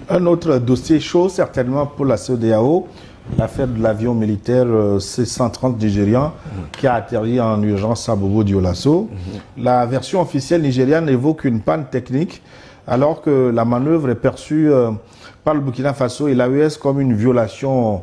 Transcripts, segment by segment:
Un autre dossier chaud, certainement pour la CEDEAO, l'affaire de l'avion militaire C-130 nigérian qui a atterri en urgence à Bobo-Dioulasso. La version officielle nigériane évoque une panne technique, alors que la manœuvre est perçue par le Burkina Faso et l'AES comme une violation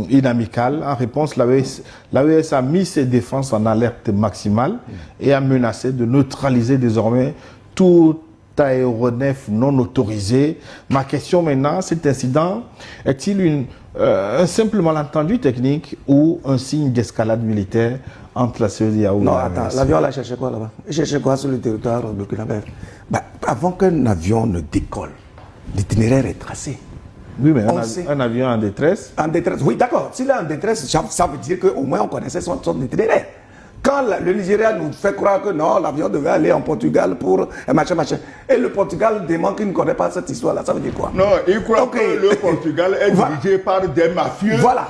inamicale. En réponse, l'AES a mis ses défenses en alerte maximale et a menacé de neutraliser désormais tout aéronef non autorisé. Ma question maintenant, cet incident est-il un simple malentendu technique ou un signe d'escalade militaire entre la CEDEAO et Non, l'AES? attends, l'avion là cherchait quoi là-bas? Il cherchait quoi sur le territoire burkinabé? Avant qu'un avion ne décolle, l'itinéraire est tracé. Oui, mais un avion en détresse. En détresse, oui, d'accord. S'il est en détresse, ça veut dire qu'au moins on connaissait son itinéraire. Quand le Nigeria nous fait croire que non, l'avion devait aller en Portugal pour machin. Et le Portugal dément qu'il ne connaît pas cette histoire-là, ça veut dire quoi? Non, il croit que le Portugal est dirigé par des mafieux. Voilà.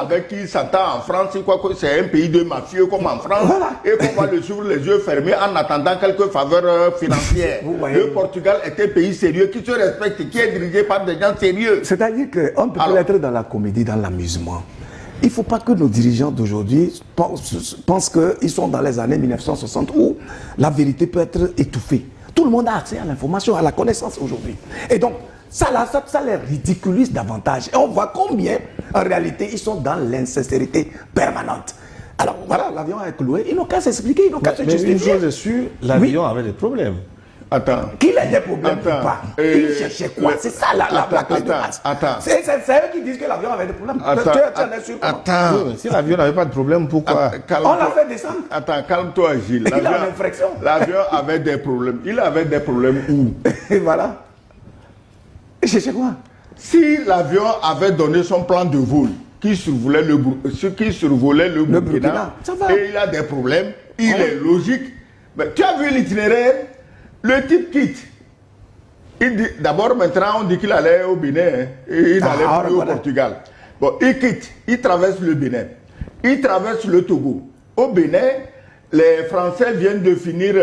Avec qui il s'entend en France, il croit que c'est un pays de mafieux comme en France. Voilà. Et qu'on va le suivre les yeux fermés en attendant quelques faveurs financières. Le Portugal est un pays sérieux qui se respecte, qui est dirigé par des gens sérieux. C'est-à-dire qu'on peut être dans la comédie, dans l'amusement. Il ne faut pas que nos dirigeants d'aujourd'hui pensent qu'ils sont dans les années 1960 où la vérité peut être étouffée. Tout le monde a accès à l'information, à la connaissance aujourd'hui. Et donc, ça les ridiculise davantage. Et on voit combien, en réalité, ils sont dans l'insincérité permanente. Alors voilà, l'avion est cloué, ils n'ont qu'à s'expliquer, ils n'ont qu'à se justifier. Mais une chose est sûre, l'avion avait des problèmes. Attends. Qu'il ait des problèmes ou pas, il cherchait quoi? C'est ça la clé de base. C'est eux qui disent que l'avion avait des problèmes. Tu en es sûr? Attends. Oui, si l'avion n'avait pas de problème, pourquoi? On l'a fait descendre. Attends, calme-toi, Gilles. Il a une infraction. L'avion avait des problèmes. Il avait des problèmes où? Et voilà. Il cherchait quoi? Si l'avion avait donné son plan de vol qui survolait le Burkina, et il a des problèmes, il est logique. Mais tu as vu l'itinéraire? Le type quitte. D'abord, maintenant, on dit qu'il allait au Bénin. Il allait plus au Portugal. Bon, il quitte. Il traverse le Bénin. Il traverse le Togo. Au Bénin, les Français viennent de finir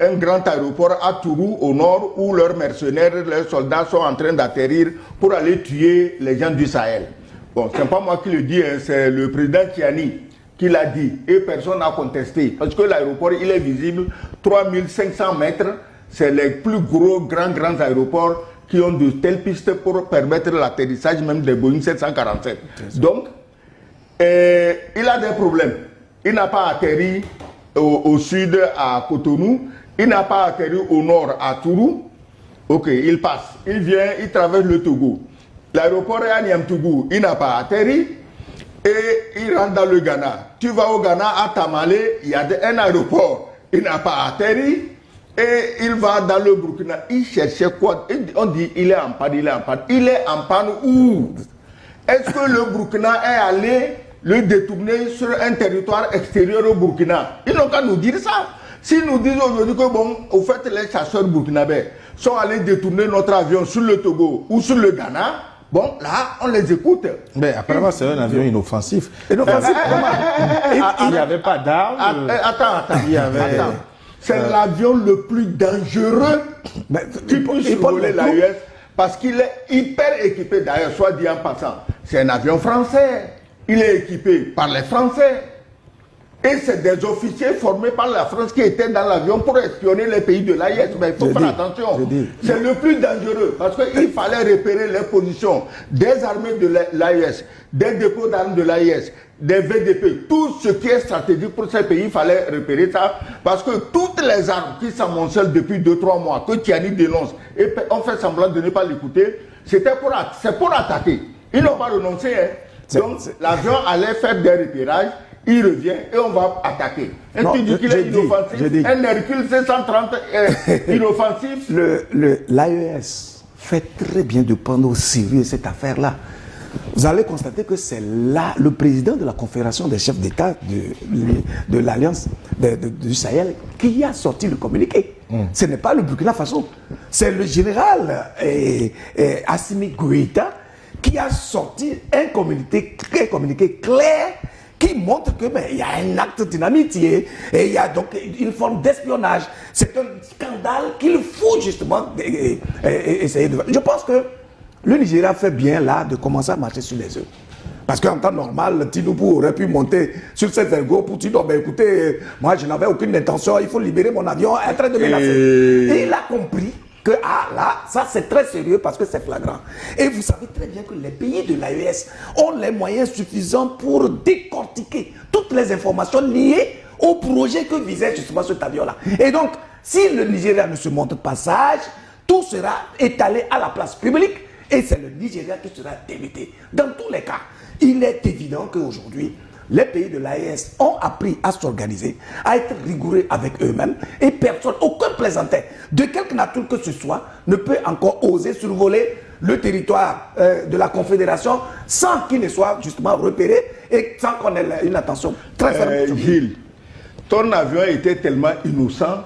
un grand aéroport à Tourou, au nord, où leurs mercenaires, leurs soldats sont en train d'atterrir pour aller tuer les gens du Sahel. Bon, c'est pas moi qui le dis, hein, c'est le président Tiani qui l'a dit. Et personne n'a contesté. Parce que l'aéroport, il est visible 3500 mètres. C'est les plus grands aéroports qui ont de telles pistes pour permettre l'atterrissage même des Boeing 747. Donc, il a des problèmes. Il n'a pas atterri au sud à Cotonou. Il n'a pas atterri au nord à Tourou. Ok, il passe. Il vient, il traverse le Togo. L'aéroport est à Niamtougou. Il n'a pas atterri. Et il rentre dans le Ghana. Tu vas au Ghana, à Tamale, il y a un aéroport. Il n'a pas atterri. Et il va dans le Burkina, il cherchait quoi? On dit il est en panne, il est en panne. Il est en panne où? Est-ce que le Burkina est allé le détourner sur un territoire extérieur au Burkina? Ils n'ont qu'à nous dire ça. S'ils nous disent aujourd'hui que bon, au fait les chasseurs burkinabés sont allés détourner notre avion sur le Togo ou sur le Ghana, bon là on les écoute. Mais apparemment c'est un avion inoffensif. Inoffensif. Il n'y avait pas d'armes. Attends. Il y avait... C'est l'avion le plus dangereux qui peut survoler l'AES parce qu'il est hyper équipé. D'ailleurs, soit dit en passant, c'est un avion français. Il est équipé par les Français. Et c'est des officiers formés par la France qui étaient dans l'avion pour espionner les pays de l'AES. Mais il faut faire attention. C'est le plus dangereux parce qu'il fallait repérer les positions des armées de l'AES, des dépôts d'armes de l'AES, des VDP, tout ce qui est stratégique pour ces pays, il fallait repérer ça parce que toutes les armes qui s'amoncellent depuis 2-3 mois, que Tiani dénonce, et on fait semblant de ne pas l'écouter, c'est pour attaquer. Ils n'ont pas renoncé. Hein. Donc l'avion allait faire des repérages, il revient et on va attaquer. Et tu dis qu'il est inoffensif. Un Hercule C-130 inoffensif. L'AES fait très bien de prendre au sérieux cette affaire-là. Vous allez constater que c'est là le président de la Confédération des chefs d'État de l'Alliance du Sahel qui a sorti le communiqué. Ce n'est pas le Burkina Faso. C'est le général Assimi Goïta qui a sorti un communiqué clair qui montre que il y a un acte d'inamitié et il y a donc une forme d'espionnage. C'est un scandale qu'il faut justement essayer de... Je pense que le Nigeria fait bien là de commencer à marcher sur les œufs. Parce qu'en temps normal, Tinubu aurait pu monter sur ses ergots pour dire, écoutez, moi je n'avais aucune intention, il faut libérer mon avion, en train de menacer. Et il a compris que là, ça c'est très sérieux parce que c'est flagrant. Et vous savez très bien que les pays de l'AES ont les moyens suffisants pour décortiquer toutes les informations liées au projet que visait justement cet avion-là. Et donc, si le Nigeria ne se montre pas sage, tout sera étalé à la place publique et c'est le Nigeria qui sera débité. Dans tous les cas, il est évident qu'aujourd'hui, les pays de l'AES ont appris à s'organiser, à être rigoureux avec eux-mêmes et personne, aucun plaisantin, de quelque nature que ce soit, ne peut encore oser survoler le territoire de la Confédération sans qu'il ne soit justement repéré et sans qu'on ait une attention très ferme. Gilles, ton avion était tellement innocent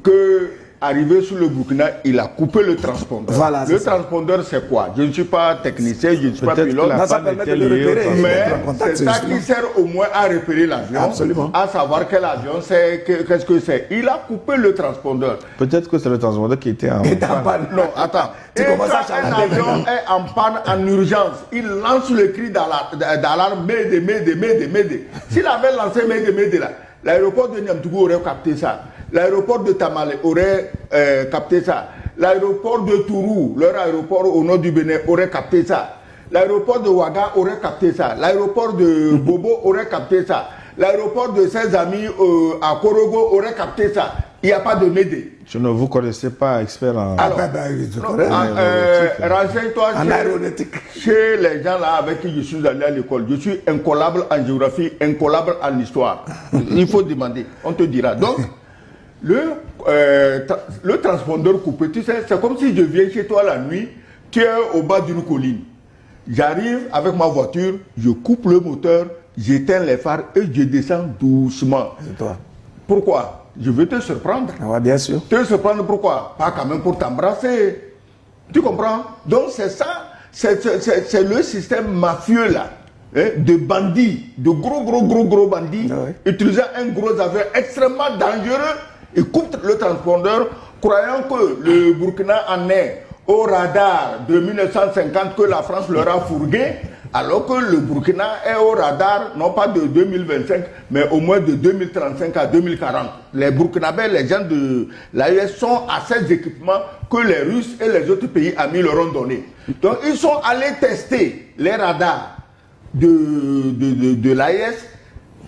que... Arrivé sur le Burkina, il a coupé le transpondeur. Voilà, le transpondeur, c'est quoi? Je ne suis pas technicien, je ne suis pas pilote. Ça permet de le repérer. Mais c'est ça qui sert au moins à repérer l'avion. Absolument. À savoir quel avion c'est, qu'est-ce que c'est. Il a coupé le transpondeur. Peut-être que c'est le transpondeur qui était en panne. Non, attends. Et quand un avion est en panne en urgence, il lance le cri d'alarme, Médé. S'il avait lancé Médé là, l'aéroport de Niamtougou aurait capté ça. L'aéroport de Tamale aurait capté ça. L'aéroport de Tourou, leur aéroport au nord du Bénin, aurait capté ça. L'aéroport de Ouaga aurait capté ça. L'aéroport de Bobo aurait capté ça. L'aéroport de ses amis à Korogo aurait capté ça. Il n'y a pas de Médé. Je ne vous connaissais pas expert en... Renseigne-toi chez les gens là avec qui je suis allé à l'école. Je suis incollable en géographie, incollable en histoire. Il faut demander, on te dira. Donc, le transpondeur coupé, tu sais, c'est comme si je viens chez toi la nuit, tu es au bas d'une colline. J'arrive avec ma voiture, je coupe le moteur, j'éteins les phares et je descends doucement. C'est toi. Pourquoi? Je veux te surprendre. Ah ouais, bien sûr. Te surprendre pourquoi? Pas quand même pour t'embrasser. Tu comprends? Donc c'est ça, c'est le système mafieux là. De bandits, de gros bandits, utilisant un gros avion extrêmement dangereux. Ils coupent le transpondeur, croyant que le Burkina en est au radar de 1950 que la France leur a fourgué, alors que le Burkina est au radar, non pas de 2025, mais au moins de 2035 à 2040. Les Burkinabés, les gens de l'AES sont à ces équipements que les Russes et les autres pays amis leur ont donné. Donc ils sont allés tester les radars de l'AES.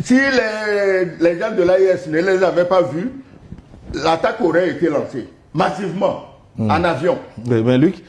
Si les gens de l'AES ne les avaient pas vus, l'attaque aurait été lancée massivement en avion. Mais Luc,